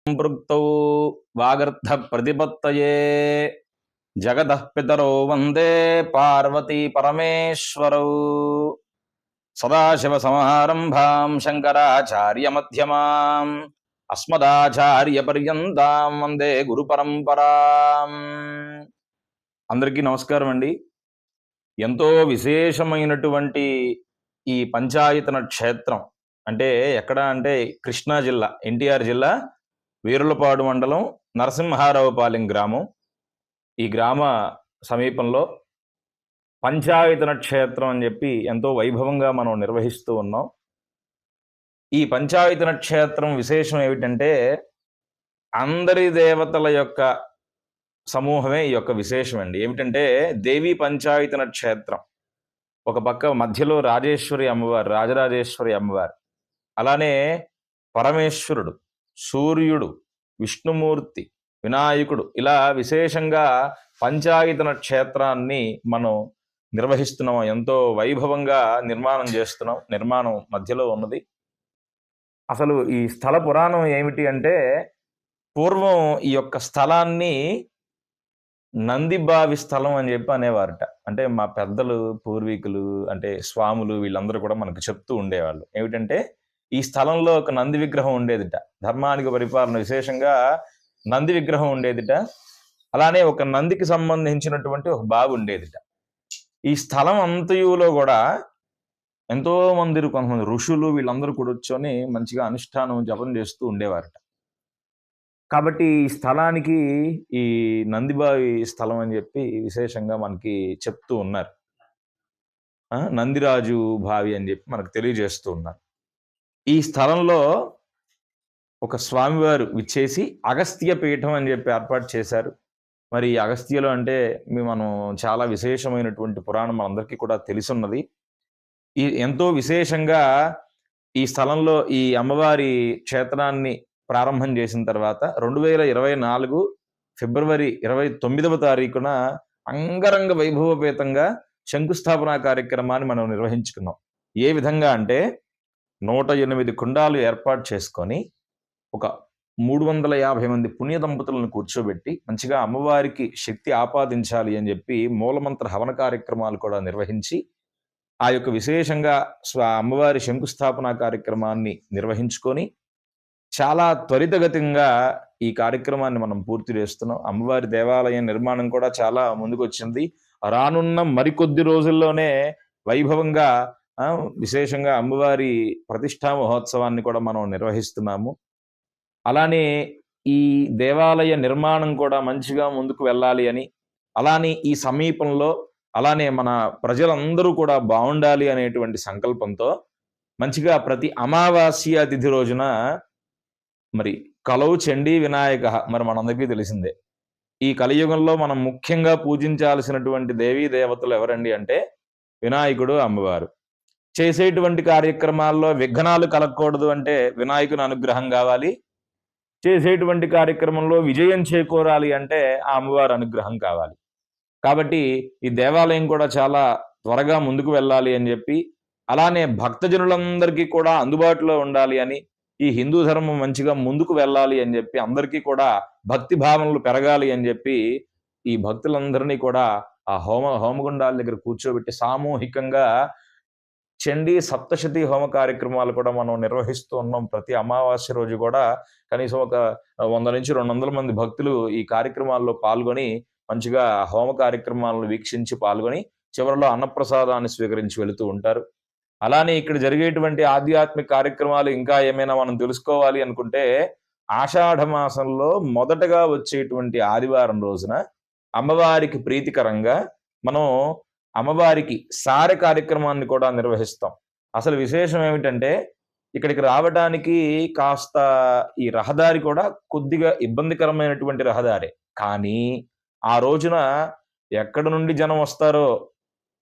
సంపృక్తౌ వాగర్థ ప్రతిపత్తయే జగదః పితరౌ వందే పార్వతీ పరమేశ్వరౌ. సదాశివ సమారంభాం శంకరాచార్య మధ్యమాం అస్మదాచార్య పర్యంతాం వందే గురు పరంపరాం. అందరికీ నమస్కారం అండి. ఎంతో విశేషమైనటువంటి ఈ పంచాయతన క్షేత్రం అంటే ఎక్కడ అంటే కృష్ణా జిల్లా, ఎన్టీఆర్ జిల్లా, వీరులపాడు మండలం, నరసింహారావుపాలెం గ్రామం. ఈ గ్రామ సమీపంలో పంచాయతన క్షేత్రం అని చెప్పి ఎంతో వైభవంగా మనం నిర్వహిస్తూ ఉన్నాం. ఈ పంచాయతన క్షేత్రం విశేషం ఏమిటంటే అందరి దేవతల యొక్క సమూహమే ఈ యొక్క విశేషం అండి. ఏమిటంటే దేవీ పంచాయతన క్షేత్రం. ఒక పక్క మధ్యలో రాజేశ్వరి అమ్మవారు, రాజరాజేశ్వరి అమ్మవారు, అలానే పరమేశ్వరుడు, సూర్యుడు, విష్ణుమూర్తి, వినాయకుడు, ఇలా విశేషంగా పంచాయతన క్షేత్రాన్ని మనం నిర్వహిస్తున్నాం. ఎంతో వైభవంగా నిర్మాణం చేస్తున్నాం. నిర్మాణం మధ్యలో ఉన్నది. అసలు ఈ స్థల పురాణం ఏమిటి అంటే పూర్వం ఈ యొక్క స్థలాన్ని నందిబావి స్థలం అని చెప్పి అనేవారట. అంటే మా పెద్దలు, పూర్వీకులు, అంటే స్వాములు, వీళ్ళందరూ కూడా మనకు చెప్తూ ఉండేవాళ్ళు. ఏమిటంటే ఈ స్థలంలో ఒక నంది విగ్రహం ఉండేదిట. ధర్మానికి పరిపాలన విశేషంగా నంది విగ్రహం ఉండేదిట. అలానే ఒక నందికి సంబంధించినటువంటి ఒక బావి ఉండేదిట. ఈ స్థలం అంతయులో కూడా ఎంతో మంది, కొంతమంది ఋషులు, వీళ్ళందరూ కూర్చొని మంచిగా అనుష్ఠానం జపం చేస్తూ ఉండేవారట. కాబట్టి ఈ స్థలానికి ఈ నందిబావి స్థలం అని చెప్పి విశేషంగా మనకి చెప్తూ ఉన్నారు. నందిరాజు బావి అని చెప్పి మనకు తెలియజేస్తూ ఉన్నారు. ఈ స్థలంలో ఒక స్వామివారు విచ్చేసి అగస్త్య పీఠం అని చెప్పి ఏర్పాటు చేశారు. మరి అగస్త్యలో అంటే మనం చాలా విశేషమైనటువంటి పురాణం మనందరికీ కూడా తెలుసున్నది. ఈ ఎంతో విశేషంగా ఈ స్థలంలో ఈ అమ్మవారి క్షేత్రాన్ని ప్రారంభం చేసిన తర్వాత 2024 ఫిబ్రవరి 29వ తారీఖున అంగరంగ వైభవపేతంగా శంకుస్థాపన కార్యక్రమాన్ని మనం నిర్వహించుకున్నాం. ఏ విధంగా అంటే 108 కుండాలు ఏర్పాటు చేసుకొని ఒక 350 మంది పుణ్య దంపతులను కూర్చోబెట్టి మంచిగా అమ్మవారికి శక్తి ఆపాదించాలి అని చెప్పి మూలమంత్ర హవన కార్యక్రమాలు కూడా నిర్వహించి ఆ యొక్క విశేషంగా అమ్మవారి శంకుస్థాపన కార్యక్రమాన్ని నిర్వహించుకొని చాలా త్వరితగతంగా ఈ కార్యక్రమాన్ని మనం పూర్తి చేస్తున్నాం. అమ్మవారి దేవాలయం నిర్మాణం కూడా చాలా ముందుకు వచ్చింది. రానున్న మరికొద్ది రోజుల్లోనే వైభవంగా విశేషంగా అమ్మవారి ప్రతిష్ఠా మహోత్సవాన్ని కూడా మనం నిర్వహిస్తున్నాము. అలానే ఈ దేవాలయ నిర్మాణం కూడా మంచిగా ముందుకు వెళ్ళాలి అని, అలానే ఈ సమీపంలో అలానే మన ప్రజలందరూ కూడా బాగుండాలి అనేటువంటి సంకల్పంతో మంచిగా ప్రతి అమావాస్య తిథి రోజున మరి కలౌ చండీ వినాయక, మరి మనందరికీ తెలిసిందే. ఈ కలియుగంలో మనం ముఖ్యంగా పూజించాల్సినటువంటి దేవీ దేవతలు ఎవరండి అంటే వినాయకుడు, అమ్మవారు. చేసేటువంటి కార్యక్రమాల్లో విఘ్నాలు కలగకూడదు అంటే వినాయకుని అనుగ్రహం కావాలి. చేసేటువంటి కార్యక్రమంలో విజయం చేకూరాలి అంటే ఆ అమ్మవారి అనుగ్రహం కావాలి. కాబట్టి ఈ దేవాలయం కూడా చాలా త్వరగా ముందుకు వెళ్ళాలి అని చెప్పి, అలానే భక్తజనులందరికీ కూడా అందుబాటులో ఉండాలి అని, ఈ హిందూ ధర్మం మంచిగా ముందుకు వెళ్ళాలి అని చెప్పి, అందరికీ కూడా భక్తి భావనలు పెరగాలి అని చెప్పి ఈ భక్తులందరినీ కూడా ఆ హోమగుండాల దగ్గర కూర్చోబెట్టి సామూహికంగా చండీ సప్తశతి హోమ కార్యక్రమాలు కూడా మనం నిర్వహిస్తూ ఉన్నాం. ప్రతి అమావాస్య రోజు కూడా కనీసం ఒక 100 నుంచి 200 మంది భక్తులు ఈ కార్యక్రమాల్లో పాల్గొని మంచిగా హోమ కార్యక్రమాలను వీక్షించి పాల్గొని చివరిలో అన్నప్రసాదాన్ని స్వీకరించి వెళుతూ ఉంటారు. అలానే ఇక్కడ జరిగేటువంటి ఆధ్యాత్మిక కార్యక్రమాలు ఇంకా ఏమైనా మనం తెలుసుకోవాలి అనుకుంటే ఆషాఢ మాసంలో మొదటగా వచ్చేటువంటి ఆదివారం రోజున అమ్మవారికి ప్రీతికరంగా మనం అమ్మవారికి సారె కార్యక్రమాన్ని కూడా నిర్వహిస్తాం. అసలు విశేషం ఏమిటంటే ఇక్కడికి రావడానికి కాస్త ఈ రహదారి కూడా కొద్దిగా ఇబ్బందికరమైనటువంటి రహదారి. కానీ ఆ రోజున ఎక్కడ నుండి జనం వస్తారో,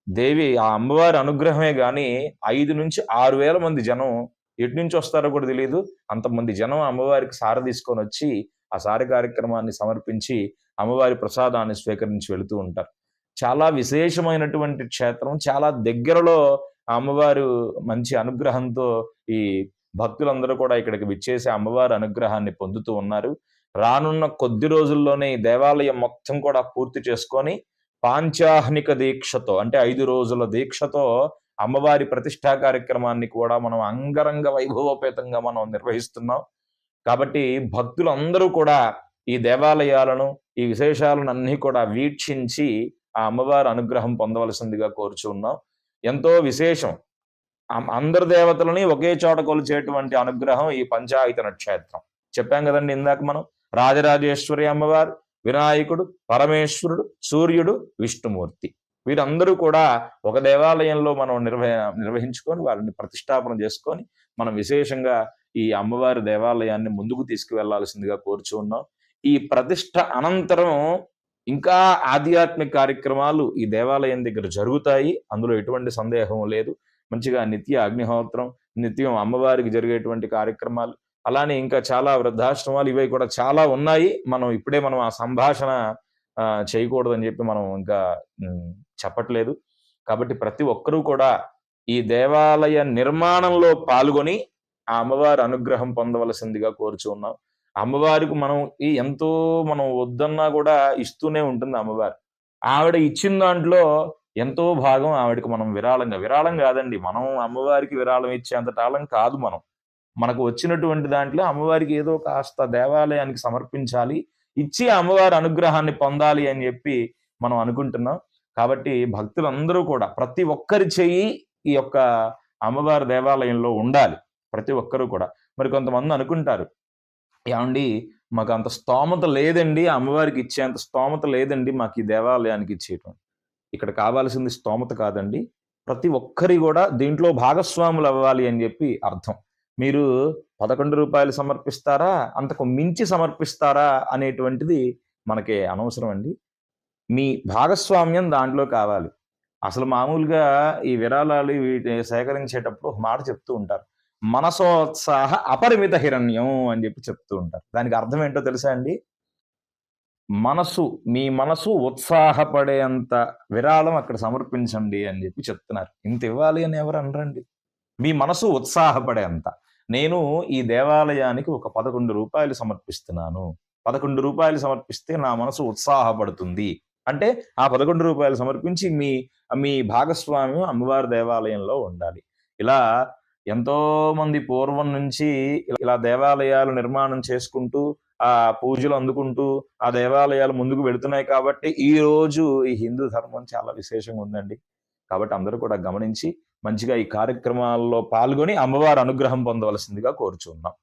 దేవి ఆ అమ్మవారి అనుగ్రహమే గాని 5 నుంచి 6 వేల మంది జనం ఎటు నుంచి వస్తారో కూడా తెలియదు. అంతమంది జనం అమ్మవారికి సారె తీసుకొని వచ్చి ఆ సారె కార్యక్రమాన్ని సమర్పించి అమ్మవారి ప్రసాదాన్ని స్వీకరించి వెళుతూ ఉంటారు. చాలా విశేషమైనటువంటి క్షేత్రం. చాలా దగ్గరలో అమ్మవారు మంచి అనుగ్రహంతో ఈ భక్తులందరూ కూడా ఇక్కడికి విచ్చేసి అమ్మవారి అనుగ్రహాన్ని పొందుతూ ఉన్నారు. రానున్న కొద్ది రోజుల్లోనే ఈ దేవాలయం మొత్తం కూడా పూర్తి చేసుకొని పాంచాహ్నిక దీక్షతో అంటే 5 రోజుల దీక్షతో అమ్మవారి ప్రతిష్ఠా కార్యక్రమాన్ని కూడా మనం అంగరంగ వైభవోపేతంగా మనం నిర్వహిస్తున్నాం. కాబట్టి భక్తులందరూ కూడా ఈ దేవాలయాలను, ఈ విశేషాలను అన్నీ కూడా వీక్షించి ఆ అమ్మవారి అనుగ్రహం పొందవలసిందిగా కోరుచున్నాం. ఎంతో విశేషం. అందరి దేవతలని ఒకే చోట కొలిచేటువంటి అనుగ్రహం ఈ పంచాయతన క్షేత్రం. చెప్పాం కదండి ఇందాక మనం. రాజరాజేశ్వరి అమ్మవారు, వినాయకుడు, పరమేశ్వరుడు, సూర్యుడు, విష్ణుమూర్తి. వీరందరూ కూడా ఒక దేవాలయంలో మనం నిర్వహించుకొని వారిని ప్రతిష్టాపన చేసుకొని మనం విశేషంగా ఈ అమ్మవారి దేవాలయాన్ని ముందుకు తీసుకువెళ్లాల్సిందిగా కోరుచు ఉన్నాం. ఈ ప్రతిష్ట అనంతరం ఇంకా ఆధ్యాత్మిక కార్యక్రమాలు ఈ దేవాలయం దగ్గర జరుగుతాయి. అందులో ఎటువంటి సందేహం లేదు. మంచిగా నిత్య అగ్నిహోత్రం, నిత్యం అమ్మవారికి జరిగేటువంటి కార్యక్రమాలు, అలానే ఇంకా చాలా వృద్ధాశ్రమాలు ఇవి కూడా చాలా ఉన్నాయి. మనం ఆ సంభాషణ చేయకూడదని చెప్పి మనం ఇంకా చెప్పట్లేదు. కాబట్టి ప్రతి ఒక్కరూ కూడా ఈ దేవాలయ నిర్మాణంలో పాల్గొని ఆ అమ్మవారి అనుగ్రహం పొందవలసిందిగా కోరుచు ఉన్నాం. అమ్మవారికి ఎంతో మనం వద్దన్నా కూడా ఇస్తూనే ఉంటుంది అమ్మవారు. ఆవిడ ఇచ్చిన దాంట్లో ఎంతో భాగం ఆవిడకి మనం విరాళం కాదండి, మనం అమ్మవారికి విరాళం ఇచ్చేంత టాలం కాదు. మనకు వచ్చినటువంటి దాంట్లో అమ్మవారికి ఏదో కాస్త దేవాలయానికి సమర్పించాలి, ఇచ్చి అమ్మవారి అనుగ్రహాన్ని పొందాలి అని చెప్పి మనం అనుకుంటున్నాం. కాబట్టి భక్తులందరూ కూడా ప్రతి ఒక్కరి చెయ్యి ఈ యొక్క అమ్మవారి దేవాలయంలో ఉండాలి. ప్రతి ఒక్కరూ కూడా. మరి కొంతమంది అనుకుంటారు, ఏమండి మాకు అంత స్తోమత లేదండి, అమ్మవారికి ఇచ్చేంత స్తోమత లేదండి మాకు ఈ దేవాలయానికి ఇచ్చేయటం. ఇక్కడ కావాల్సింది స్తోమత కాదండి, ప్రతి ఒక్కరి కూడా దీంట్లో భాగస్వాములు అవ్వాలి అని చెప్పి అర్థం. మీరు 11 రూపాయలు సమర్పిస్తారా, అంతకు మించి సమర్పిస్తారా అనేటువంటిది మనకి అనవసరం అండి. మీ భాగస్వామ్యం దాంట్లో కావాలి. అసలు మామూలుగా ఈ విరాళాలు వీటిని సేకరించేటప్పుడు ఒక మాట చెప్తూ ఉంటారు, మనసోత్సాహ అపరిమిత హిరణ్యం అని చెప్పి చెప్తూ ఉంటారు. దానికి అర్థం ఏంటో తెలుసా అండి? మీ మనసు ఉత్సాహపడేంత విరాళం అక్కడ సమర్పించండి అని చెప్పి చెప్తున్నారు. ఇంత ఇవ్వాలి అని ఎవరు అనరండి. మీ మనసు ఉత్సాహపడేంత. నేను ఈ దేవాలయానికి ఒక 11 రూపాయలు సమర్పిస్తున్నాను, 11 రూపాయలు సమర్పిస్తే నా మనసు ఉత్సాహపడుతుంది అంటే ఆ 11 రూపాయలు సమర్పించి మీ భాగస్వామ్యం అమ్మవారి దేవాలయంలో ఉండాలి. ఇలా ఎంతో మంది పూర్వం నుంచి ఇలా దేవాలయాలు నిర్మాణం చేసుకుంటూ ఆ పూజలు అందుకుంటూ ఆ దేవాలయాలు ముందుకు వెళుతున్నాయి. కాబట్టి ఈ రోజు ఈ హిందూ ధర్మం చాలా విశేషంగా ఉందండి. కాబట్టి అందరూ కూడా గమనించి మంచిగా ఈ కార్యక్రమాల్లో పాల్గొని అమ్మవారి అనుగ్రహం పొందవలసిందిగా కోరుచున్నాం.